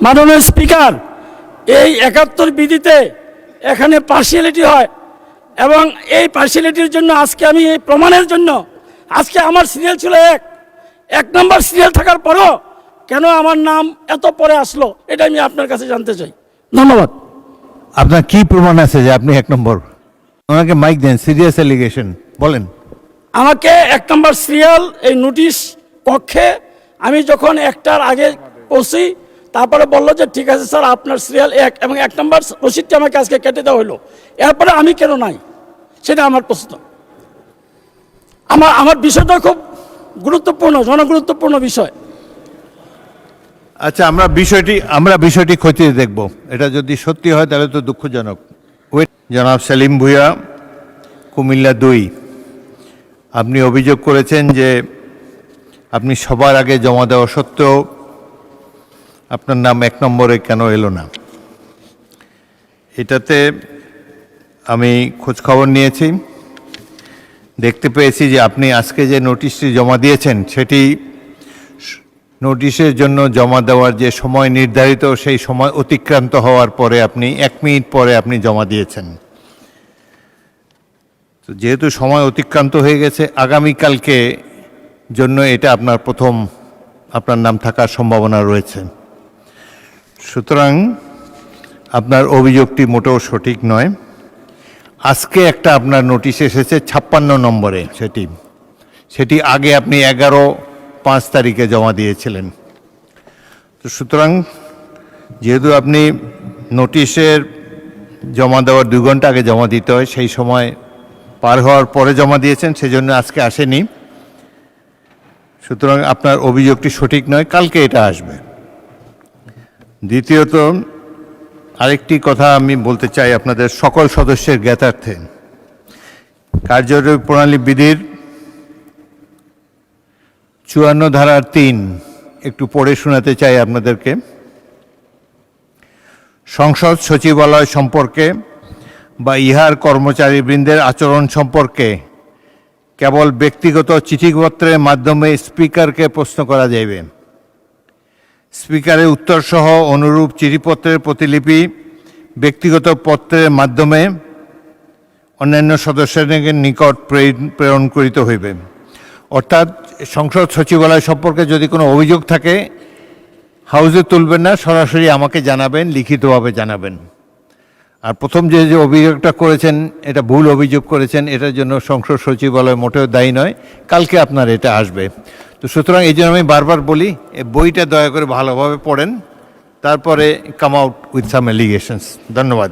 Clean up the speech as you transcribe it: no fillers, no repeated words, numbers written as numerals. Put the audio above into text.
মাননীয় স্পিকার, এই ৭১ বিধিতে এখানে পার্সিয়ালিটি হয় এবং এই পার্সিয়ালিটির জন্য আজকে আমি এই প্রমাণের জন্য আজকে আমার সিরিয়াল ছিল এক নম্বর সিরিয়াল থাকার পরও কেন আমার নাম এত পরে আসলো, এটা আমি আপনার কাছে জানতে চাই। ধন্যবাদ। আপনার কি প্রমাণ আছে যে আপনি ১ নম্বর? ওনাকে মাইক দেন, সিরিয়াস অ্যালিগেশন বলেন। আমাকে ১ নম্বর সিরিয়াল এই নোটিশ কক্ষে আমি যখন ১টার আগে পৌঁছি, তারপরে বললো যে ঠিক আছে স্যার আপনার সিরিয়াল ১ এবং ১ নম্বর রসিদটি আমাকে আজকে কেটে দেওয়া হলো। এরপরে আমি কেন নাই, সেটা আমার প্রশ্ন। আমার বিষয়টা খুব গুরুত্বপূর্ণ, জনগুরুত্বপূর্ণ বিষয়। আচ্ছা, আমরা বিষয়টি খতিয়ে দেখব। এটা যদি সত্যি হয় তাহলে তো দুঃখজনক। জনাব সেলিম ভূঁইয়া, কুমিল্লা ২, আপনি অভিযোগ করেছেন যে আপনি সবার আগে জমা দেওয়া সত্ত্বেও আপনার নাম ১ নম্বরে কেন এলো না। এটাতে আমি খোঁজখবর নিয়েছি, দেখতে পেয়েছি যে আপনি আজকে যে নোটিশটি জমা দিয়েছেন সেটি নোটিশের জন্য জমা দেওয়ার যে সময় নির্ধারিত সেই সময় অতিক্রান্ত হওয়ার পরে আপনি ১ মিনিট পরে আপনি জমা দিয়েছেন। তো যেহেতু সময় অতিক্রান্ত হয়ে গেছে, আগামীকালকে জন্য এটা আপনার নাম থাকার সম্ভাবনা রয়েছে। সুতরাং আপনার অভিযোগটি মোটেও সঠিক নয়। আজকে একটা আপনার নোটিশ এসেছে ৫৬ নম্বরে, সেটি আগে আপনি ১১/৫ তারিখে জমা দিয়েছিলেন। তো সুতরাং যেহেতু আপনি নোটিশের জমা দেওয়ার ২ ঘন্টা আগে জমা দিতে হয়, সেই সময় পার হওয়ার পরে জমা দিয়েছেন, সেজন্য আজকে আসেনি। সুতরাং আপনার অভিযোগটি সঠিক নয়, কালকে এটা আসবে। দ্বিতীয়ত আরেকটি কথা আমি বলতে চাই আপনাদের সকল সদস্যের জ্ঞাতার্থে। কার্যকরী প্রণালী বিধির ৫৪ ধারার ৩ একটু পড়ে শোনাতে চাই আপনাদেরকে। সংসদ সচিবালয় সম্পর্কে বা ইহার কর্মচারীবৃন্দের আচরণ সম্পর্কে কেবল ব্যক্তিগত চিঠিপত্রের মাধ্যমে স্পিকারকে প্রশ্ন করা যাইবে। স্পিকারের উত্তরসহ অনুরূপ চিঠিপত্রের প্রতিলিপি ব্যক্তিগত পত্রের মাধ্যমে অন্যান্য সদস্যদের নিকট প্রেরণ করিতে হইবে। অর্থাৎ সংসদ সচিবালয় সম্পর্কে যদি কোনো অভিযোগ থাকে হাউজে তুলবেন না, সরাসরি আমাকে জানাবেন, লিখিতভাবে জানাবেন। আর প্রথম যে অভিযোগটা করেছেন এটা ভুল অভিযোগ করেছেন, এটার জন্য সংসদ সচিবালয় মোটেও দায়ী নয়। কালকে আপনার এটা আসবে। তো সুতরাং এই জন্য আমি বারবার বলি, এই বইটা দয়া করে ভালোভাবে পড়েন, তারপরে come out with some allegations. ধন্যবাদ।